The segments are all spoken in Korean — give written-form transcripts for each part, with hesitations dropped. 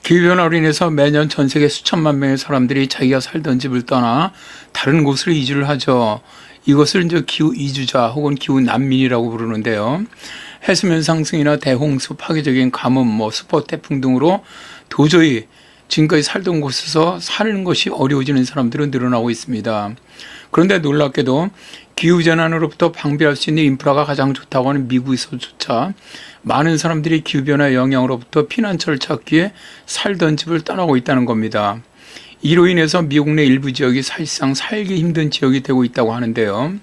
기후변화로 인해서 매년 전 세계 수천만 명의 사람들이 자기가 살던 집을 떠나 다른 곳으로 이주를 하죠. 이것을 이제 기후 이주자 혹은 기후 난민이라고 부르는데요. 해수면 상승이나 대홍수, 파괴적인 가뭄, 수포 태풍 등으로 도저히 지금까지 살던 곳에서 사는 것이 어려워지는 사람들은 늘어나고 있습니다. 그런데 놀랍게도 기후재난으로부터 방비할 수 있는 인프라가 가장 좋다고 하는 미국에서조차 많은 사람들이 기후변화 영향으로부터 피난처를 찾기 위해 살던 집을 떠나고 있다는 겁니다. 이로 인해서 미국 내 일부 지역이 사실상 살기 힘든 지역이 되고 있다고 하는데요.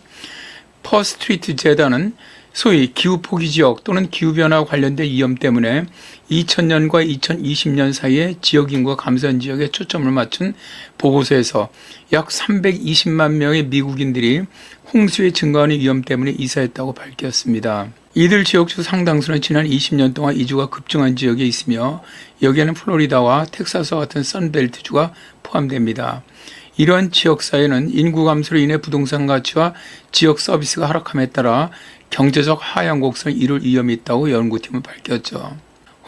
퍼스트리트 재단은 소위 기후 포기 지역 또는 기후변화와 관련된 위험 때문에 2000년과 2020년 사이에 지역 인구가 감소한 지역에 초점을 맞춘 보고서에서 약 320만 명의 미국인들이 홍수의 증가하는 위험 때문에 이사했다고 밝혔습니다. 이들 지역 중 상당수는 지난 20년 동안 이주가 급증한 지역에 있으며 여기에는 플로리다와 텍사스와 같은 선벨트주가 포함됩니다. 이러한 지역 사회는 인구 감소로 인해 부동산 가치와 지역 서비스가 하락함에 따라 경제적 하향 곡선을 이룰 위험이 있다고 연구팀은 밝혔죠.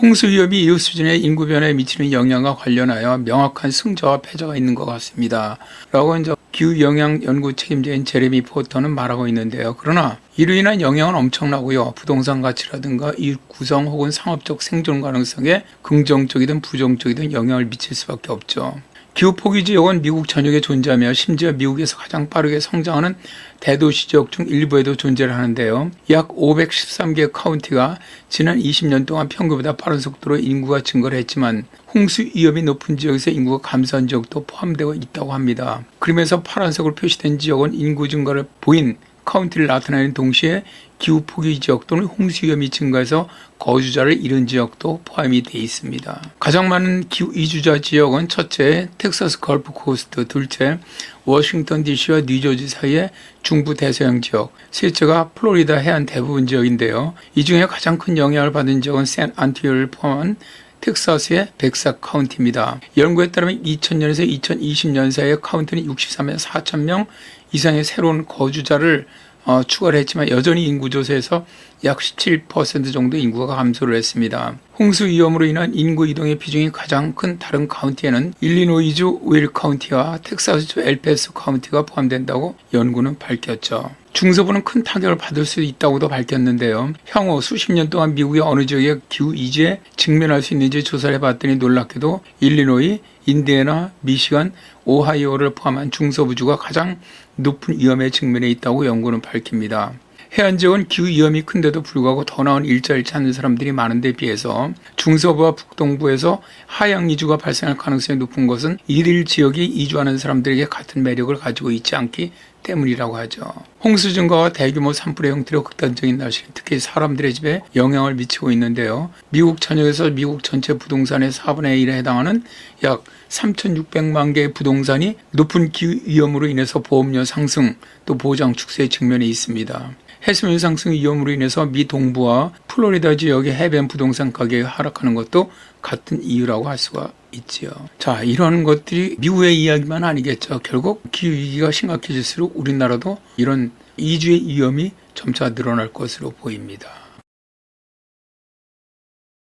홍수 위험이 이후 수준의 인구 변화에 미치는 영향과 관련하여 명확한 승자와 패자가 있는 것 같습니다. 라고 이제 기후 영향 연구 책임자인 제레미 포터는 말하고 있는데요. 그러나 이로 인한 영향은 엄청나고요. 부동산 가치라든가 이웃 구성 혹은 상업적 생존 가능성에 긍정적이든 부정적이든 영향을 미칠 수밖에 없죠. 기후 포기 지역은 미국 전역에 존재하며 심지어 미국에서 가장 빠르게 성장하는 대도시 지역 중 일부에도 존재를 하는데요. 약 513개 카운티가 지난 20년 동안 평균보다 빠른 속도로 인구가 증가를 했지만 홍수 위험이 높은 지역에서 인구가 감소한 지역도 포함되어 있다고 합니다. 그러면서 파란색으로 표시된 지역은 인구 증가를 보인 카운티를 나타내는 동시에 기후 포기 지역 또는 홍수 위험이 증가해서 거주자를 잃은 지역도 포함이 되어 있습니다. 가장 많은 기후 이주자 지역은 첫째 텍사스 걸프 코스트, 둘째 워싱턴 DC와 뉴저지 사이의 중부 대서양 지역, 셋째가 플로리다 해안 대부분 지역인데요. 이 중에 가장 큰 영향을 받은 지역은 샌 안토니오를 포함한 텍사스의 백사 카운티입니다. 연구에 따르면 2000년에서 2020년 사이에 카운티는 63만 4천 명 이상의 새로운 거주자를 추가를 했지만 여전히 인구 조사에서 약 17% 정도 인구가 감소를 했습니다. 홍수 위험으로 인한 인구 이동의 비중이 가장 큰 다른 카운티에는 일리노이주 윌 카운티와 텍사스주 엘패소 카운티가 포함된다고 연구는 밝혔죠. 중서부는 큰 타격을 받을 수 있다고도 밝혔는데요. 향후 수십 년 동안 미국의 어느 지역에 기후 이주에 직면할 수 있는지 조사를 해봤더니 놀랍게도 일리노이, 인디애나, 미시간, 오하이오를 포함한 중서부주가 가장 높은 위험에 직면해 있다고 연구는 밝힙니다. 해안 지역은 기후 위험이 큰데도 불구하고 더 나은 일자리를 찾는 사람들이 많은데 비해서 중서부와 북동부에서 하향 이주가 발생할 가능성이 높은 것은 이들 지역이 이주하는 사람들에게 같은 매력을 가지고 있지 않기 때문이라고 하죠. 홍수 증가와 대규모 산불의 형태로 극단적인 날씨, 특히 사람들의 집에 영향을 미치고 있는데요. 미국 전역에서 미국 전체 부동산의 4분의 1에 해당하는 약 3,600만 개의 부동산이 높은 기후 위험으로 인해서 보험료 상승 또 보장 축소에 직면해 있습니다. 해수면 상승 위험으로 인해서 미 동부와 플로리다 지역의 해변 부동산 가격이 하락하는 것도 같은 이유라고 할 수가 있지요. 자, 이런 것들이 미국의 이야기만 아니겠죠. 결국 기후위기가 심각해질수록 우리나라도 이런 이주의 위험이 점차 늘어날 것으로 보입니다.